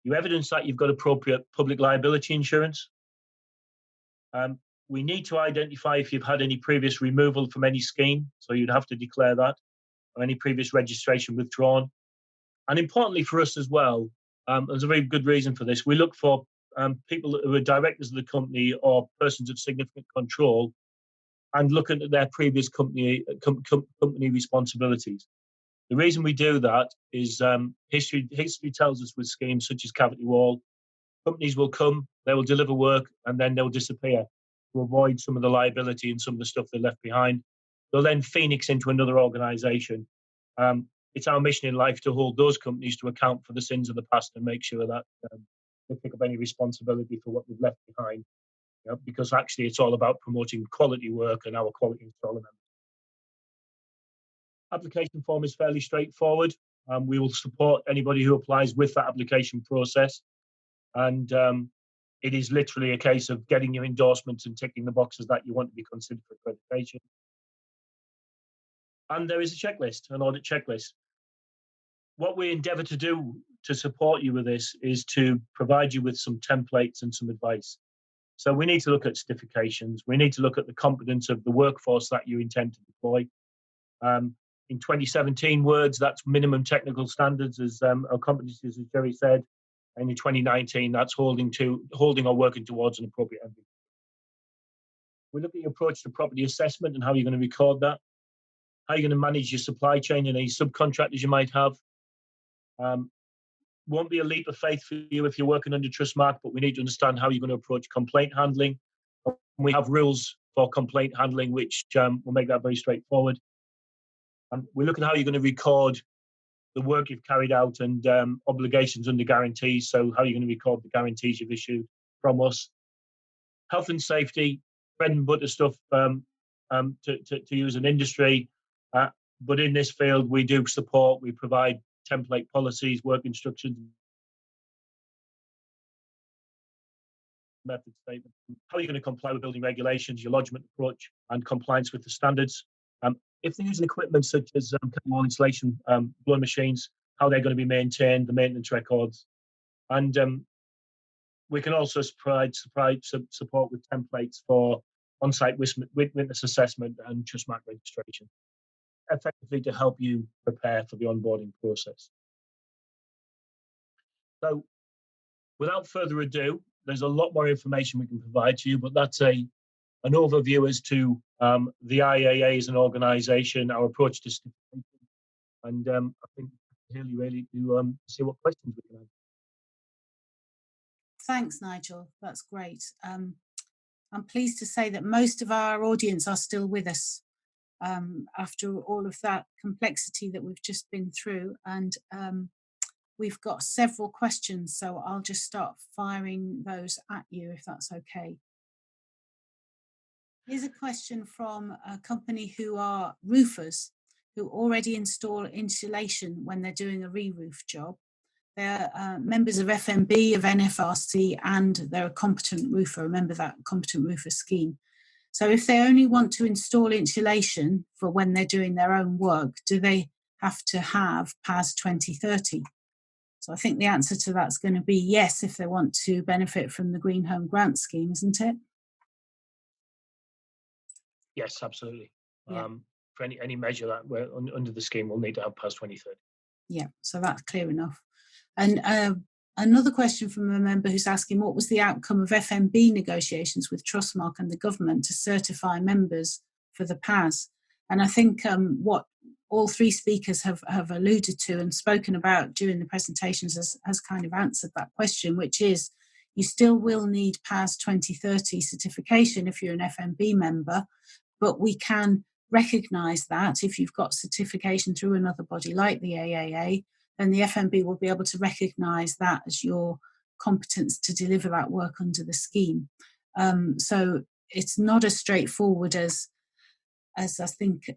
You evidence that you've got appropriate public liability insurance. We need to identify if you've had any previous removal from any scheme, so you'd have to declare that, or any previous registration withdrawn. And importantly for us as well, there's a very good reason for this. We look for people who are directors of the company or persons of significant control, and looking at their previous company responsibilities. The reason we do that is history tells us with schemes such as cavity wall, companies will come, they will deliver work, and then they'll disappear to avoid some of the liability and some of the stuff they left behind. They'll then phoenix into another organisation. It's our mission in life to hold those companies to account for the sins of the past and make sure that they pick up any responsibility for what they've left behind. You know, because actually it's all about promoting quality work and our quality installer members. Application form is fairly straightforward. We will support anybody who applies with that application process. And it is literally a case of getting your endorsements and ticking the boxes that you want to be considered for accreditation. And there is a checklist, an audit checklist. What we endeavour to do to support you with this is to provide you with some templates and some advice. So we need to look at certifications. We need to look at the competence of the workforce that you intend to deploy. In 2017 words, that's minimum technical standards as our competencies, as Jerry said. And in 2019, that's holding or working towards an appropriate MVP. We look at your approach to property assessment and how you're going to record that, how you're going to manage your supply chain and any subcontractors you might have. Won't be a leap of faith for you if you're working under Trustmark, but we need to understand how you're going to approach complaint handling. We have rules for complaint handling, which will make that very straightforward. We're looking at how you're going to record the work you've carried out and obligations under guarantees. So how you're going to record the guarantees you've issued from us. Health and safety, bread and butter stuff to use in industry. But in this field, we do support, we provide template policies, work instructions, method statement. How are you going to comply with building regulations, your lodgement approach, and compliance with the standards? If they're using equipment such as wall insulation, blower machines, how they're going to be maintained, the maintenance records. And we can also provide support with templates for on-site witness assessment and Trustmark registration, effectively to help you prepare for the onboarding process. So without further ado, there's a lot more information we can provide to you, but that's a an overview as to the IAA as an organisation, our approach to certification, and I think really to see what questions we can have. Thanks, Nigel. That's great. I'm pleased to say that most of our audience are still with us after all of that complexity that we've just been through. And we've got several questions, so I'll just start firing those at you if that's okay. Here's a question from a company who are roofers who already install insulation when they're doing a re-roof job. They're members of FMB, of NFRC, and they're a competent roofer. Remember that competent roofer scheme. So if they only want to install insulation for when they're doing their own work, do they have to have PAS 2030? So I think the answer to that's going to be yes, if they want to benefit from the Green Home Grant Scheme, isn't it? Yes, absolutely. Yeah. For any measure that we're under the scheme, we'll need to have PAS 2030. Yeah, so that's clear enough. And another question from a member who's asking, what was the outcome of FMB negotiations with Trustmark and the government to certify members for the PAS? And I think what all three speakers have alluded to and spoken about during the presentations has kind of answered that question, which is you still will need PAS 2030 certification if you're an FMB member, but we can recognise that if you've got certification through another body like the AAA, then the FMB will be able to recognise that as your competence to deliver that work under the scheme. So it's not as straightforward as I think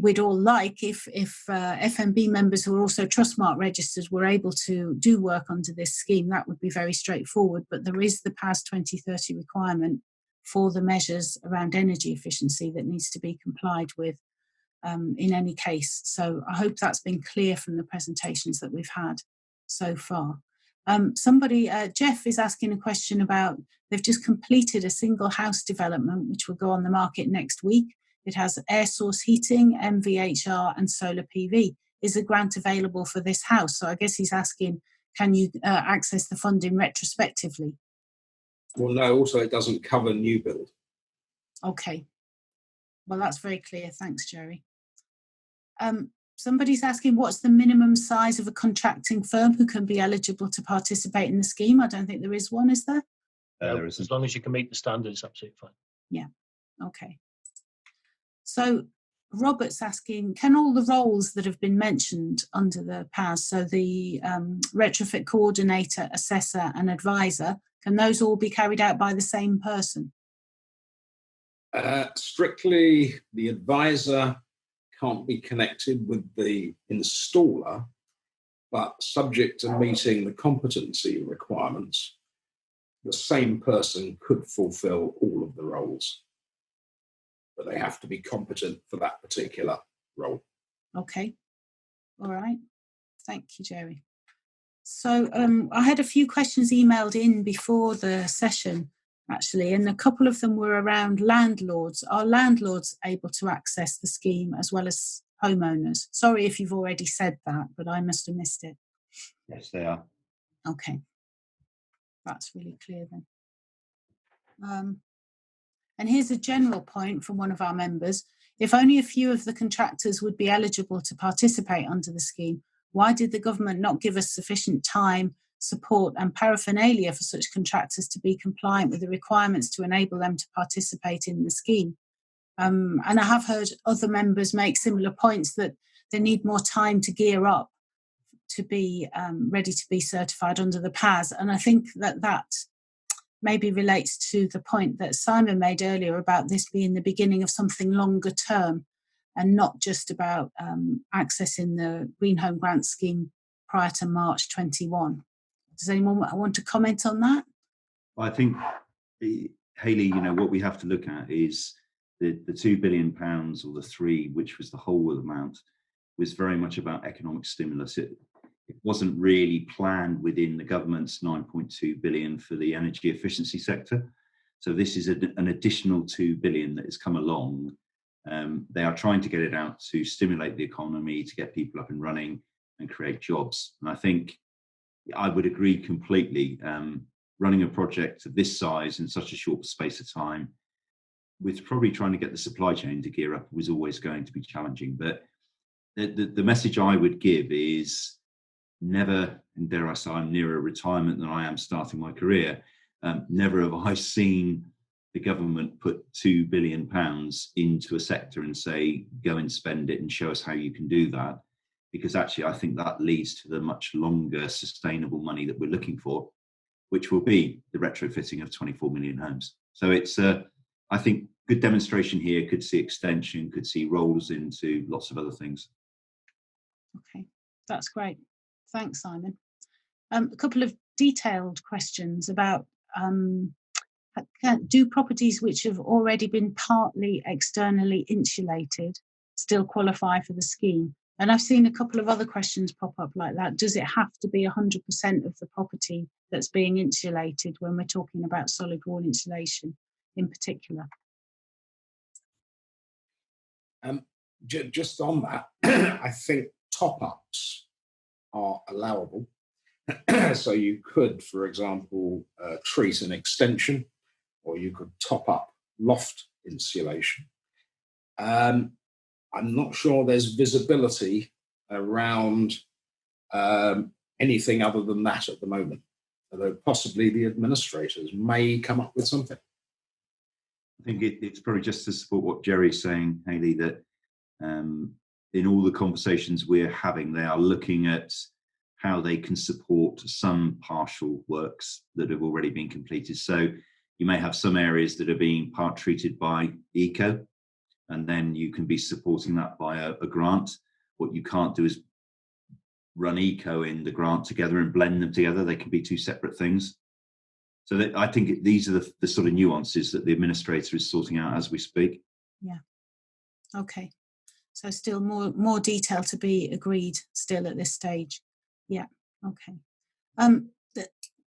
we'd all like if FMB members who are also Trustmark registered were able to do work under this scheme. That would be very straightforward, but there is the PAS 2030 requirement for the measures around energy efficiency that needs to be complied with in any case. So I hope that's been clear from the presentations that we've had so far. Jeff is asking a question about, they've just completed a single house development which will go on the market next week. It has air source heating, MVHR and solar PV. Is a grant available for this house? So I guess he's asking, can you access the funding retrospectively? Well, no, also it doesn't cover new build. Okay. Well, that's very clear. Thanks, Jerry. Somebody's asking, what's the minimum size of a contracting firm who can be eligible to participate in the scheme? I don't think there is one, is there? There isn't. As long as you can meet the standards, absolutely fine. Yeah. Okay. So Robert's asking, can all the roles that have been mentioned under the PAS, so the retrofit coordinator, assessor and advisor, can those all be carried out by the same person? Strictly, the advisor can't be connected with the installer, but subject to meeting the competency requirements, the same person could fulfill all of the roles, but they have to be competent for that particular role. Okay. All right. Thank you, Jerry. So I had a few questions emailed in before the session, actually, and a couple of them were around landlords. Are landlords able to access the scheme as well as homeowners? Sorry if you've already said that, but I must have missed it. Yes, they are. Okay. That's really clear then. And here's a general point from one of our members. If only a few of the contractors would be eligible to participate under the scheme, why did the government not give us sufficient time, support and paraphernalia for such contractors to be compliant with the requirements to enable them to participate in the scheme? And I have heard other members make similar points that they need more time to gear up to be ready to be certified under the PAS. And I think that maybe relates to the point that Simon made earlier about this being the beginning of something longer term and not just about accessing the Green Home Grant Scheme prior to March 21. Does anyone want to comment on that? I think, Hayley, what we have to look at is the £2 billion or the three, which was the whole amount, was very much about economic stimulus. It wasn't really planned within the government's 9.2 billion for the energy efficiency sector. So this is an additional 2 billion that has come along. They are trying to get it out to stimulate the economy, to get people up and running and create jobs. And I think I would agree completely. Running a project of this size in such a short space of time, with probably trying to get the supply chain to gear up was always going to be challenging. But the message I would give is never, and dare I say, I'm nearer retirement than I am starting my career. Never have I seen the government put £2 billion into a sector and say, go and spend it and show us how you can do that. Because actually, I think that leads to the much longer sustainable money that we're looking for, which will be the retrofitting of 24 million homes. So it's, I think, good demonstration here, could see extension, could see rolls into lots of other things. Okay, that's great. Thanks, Simon. A couple of detailed questions about do properties which have already been partly externally insulated still qualify for the scheme? And I've seen a couple of other questions pop up like that. Does it have to be 100% of the property that's being insulated when we're talking about solid wall insulation in particular? Just on that, I think top-ups are allowable. So you could, for example, treat an extension, or you could top up loft insulation. I'm not sure there's visibility around anything other than that at the moment, although possibly the administrators may come up with something. I think it's probably just to support what Jerry's saying, Hayley, that in all the conversations we're having, they are looking at how they can support some partial works that have already been completed. So you may have some areas that are being part treated by eco, and then you can be supporting that by a grant. What you can't do is run eco in the grant together and blend them together. They can be two separate things. So I think these are the sort of nuances that the administrator is sorting out as we speak. Yeah. Okay. So still more detail to be agreed still at this stage. Yeah. Okay.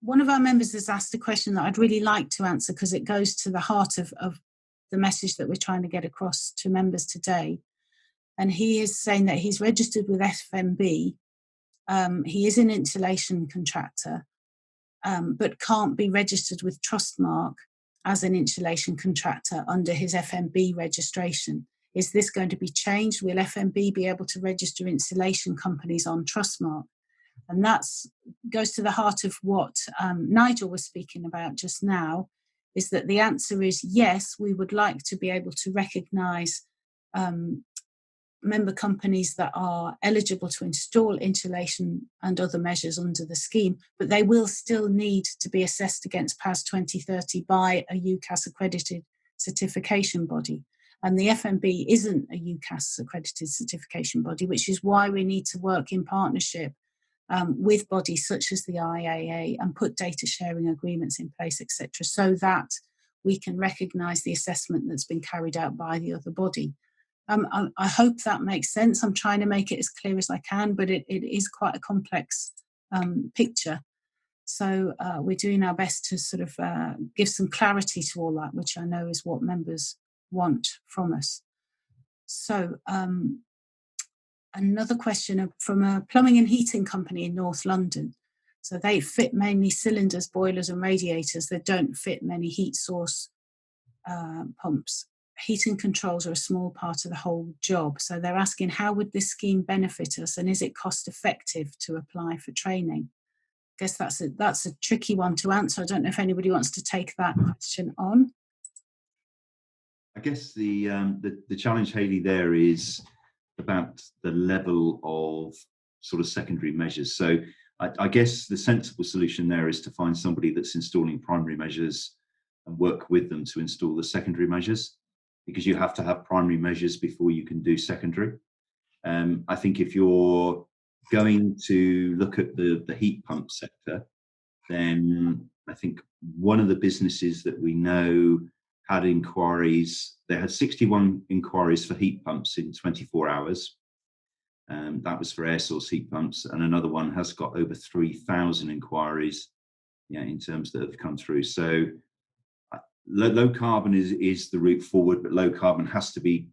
One of our members has asked a question that I'd really like to answer because it goes to the heart of the message that we're trying to get across to members today. And he is saying that he's registered with FMB. He is an insulation contractor, but can't be registered with Trustmark as an insulation contractor under his FMB registration. Is this going to be changed? Will FMB be able to register insulation companies on Trustmark? And that goes to the heart of what Nigel was speaking about just now, is that the answer is yes, we would like to be able to recognise member companies that are eligible to install insulation and other measures under the scheme, but they will still need to be assessed against PAS 2030 by a UCAS accredited certification body. And the FMB isn't a UCAS accredited certification body, which is why we need to work in partnership with bodies such as the IAA and put data sharing agreements in place, etc., so that we can recognise the assessment that's been carried out by the other body. I hope that makes sense. I'm trying to make it as clear as I can, but it is quite a complex picture. So we're doing our best to sort of give some clarity to all that, which I know is what members want from us. So another question from a plumbing and heating company in North London. So they fit mainly cylinders, boilers and radiators. They don't fit many heat source pumps. Heating controls are a small part of the whole job. So they're asking, how would this scheme benefit us, and is it cost effective to apply for training? I guess that's a tricky one to answer. I don't know if anybody wants to take that question on. I guess the challenge, Hayley, there is about the level of sort of secondary measures. So I guess the sensible solution there is to find somebody that's installing primary measures and work with them to install the secondary measures, because you have to have primary measures before you can do secondary. I think if you're going to look at the heat pump sector, then I think one of the businesses that we know had inquiries, they had 61 inquiries for heat pumps in 24 hours. That was for air source heat pumps, and another one has got over 3,000 inquiries, in terms that have come through. So low carbon is the route forward, but low carbon has to be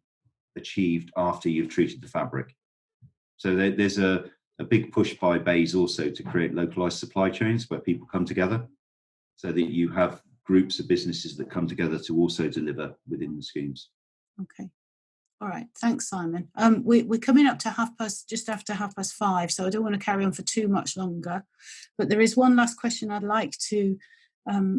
achieved after you've treated the fabric. So there's a big push by BEIS also to create localized supply chains where people come together so that you have groups of businesses that come together to also deliver within the schemes. Okay. All right. Thanks, Simon. We're coming up to just after 5:30, so I don't want to carry on for too much longer. But there is one last question I'd like to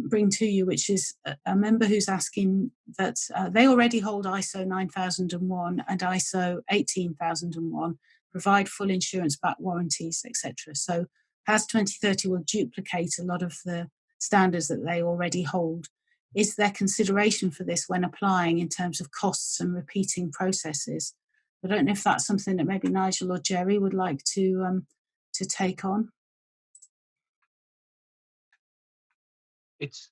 bring to you, which is a member who's asking that they already hold ISO 9001 and ISO 18001, provide full insurance-backed warranties, etc. So PAS 2030 will duplicate a lot of the standards that they already hold. Is there consideration for this when applying in terms of costs and repeating processes? I don't know if that's something that maybe Nigel or Jerry would like to take on. It's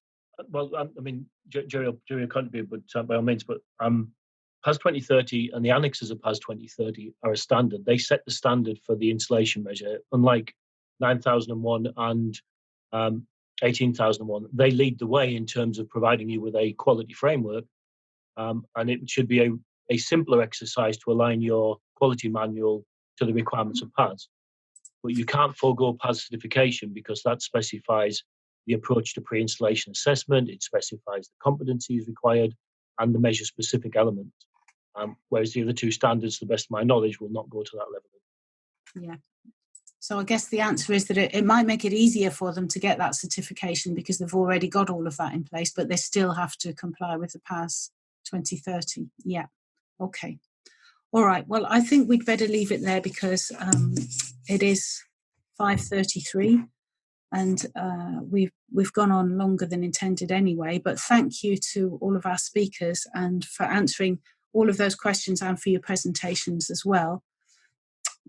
well, I mean, Jerry will contribute, but by all means. But PAS 2030 and the annexes of PAS 2030 are a standard. They set the standard for the installation measure. Unlike 9001 and 18001, they lead the way in terms of providing you with a quality framework, and it should be a simpler exercise to align your quality manual to the requirements of PAS. But you can't forego PAS certification because that specifies the approach to pre-installation assessment, it specifies the competencies required and the measure-specific element, whereas the other two standards, to the best of my knowledge, will not go to that level. Yeah. So I guess the answer is that it might make it easier for them to get that certification because they've already got all of that in place, but they still have to comply with the PAS 2030. Yeah. Okay. All right. Well, I think we'd better leave it there because it is 5:33 and we've gone on longer than intended anyway. But thank you to all of our speakers and for answering all of those questions and for your presentations as well.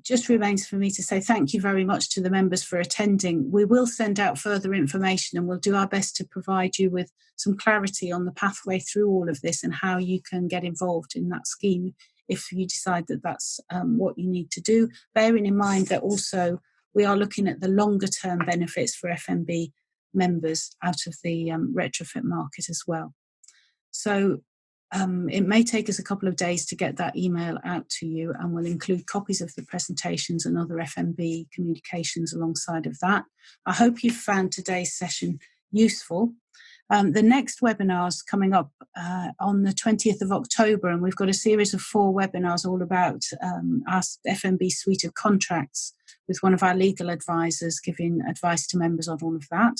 Just remains for me to say thank you very much to the members for attending. We will send out further information and we'll do our best to provide you with some clarity on the pathway through all of this and how you can get involved in that scheme if you decide that that's what you need to do. Bearing in mind that also we are looking at the longer term benefits for FMB members out of the retrofit market as well. So it may take us a couple of days to get that email out to you, and we'll include copies of the presentations and other FMB communications alongside of that. I hope you found today's session useful. The next webinar is coming up on the 20th of October, and we've got a series of 4 webinars all about our FMB suite of contracts with one of our legal advisors giving advice to members on all of that.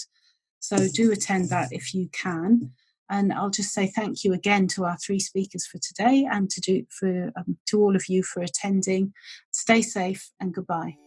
So do attend that if you can. And I'll just say thank you again to our 3 speakers for today and to all of you for attending. Stay safe and goodbye.